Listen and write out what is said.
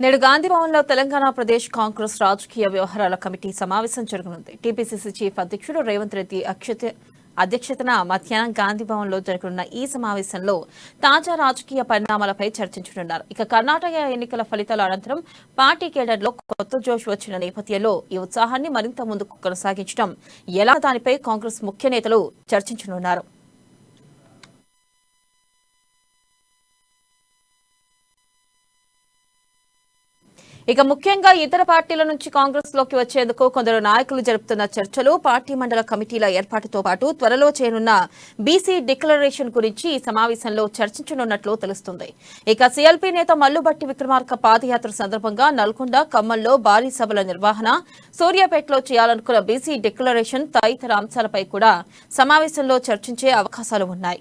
నేడు గాంధీభవన్లో తెలంగాణ ప్రదేశ్ కాంగ్రెస్ రాజకీయ వ్యవహారాల కమిటీ సమావేశం జరగనుంది. టీపీసీసీ చీఫ్ అధ్యక్షుడు రేవంత్ రెడ్డి అధ్యక్షతన మధ్యాహ్నం గాంధీభవన్లో జరగనున్న ఈ సమావేశంలో తాజా రాజకీయ పరిణామాలపై చర్చించనున్నారు. ఇక కర్ణాటక ఎన్నికల ఫలితాల అనంతరం పార్టీ కేడర్లో కొత్త జోష్ వచ్చిన నేపథ్యంలో ఈ ఉత్సాహాన్ని మరింత ముందుకు కొనసాగించడం ఎలా దానిపై కాంగ్రెస్ ముఖ్య నేతలు చర్చించనున్నారు. ఇక ముఖ్యంగా ఇతర పార్టీల నుంచి కాంగ్రెస్ లోకి వచ్చేందుకు కొందరు నాయకులు జరుపుతున్న చర్చలు పార్టీ మండల కమిటీల ఏర్పాటుతో పాటు త్వరలో చేయనున్న బీసీ డిక్లరేషన్ గురించి ఈ సమావేశంలో చర్చించనున్నట్లు తెలుస్తుంది. ఇక సీఎల్పీ నేత మల్లుబట్టి విక్రమార్క పాదయాత్ర సందర్భంగా నల్గొండ, ఖమ్మంలో భారీ సభల నిర్వహణ, సూర్యాపేటలో చేయాలనుకున్న బీసీ డిక్లరేషన్ తదితర అంశాలపై కూడా సమావేశంలో చర్చించే అవకాశాలు ఉన్నాయి.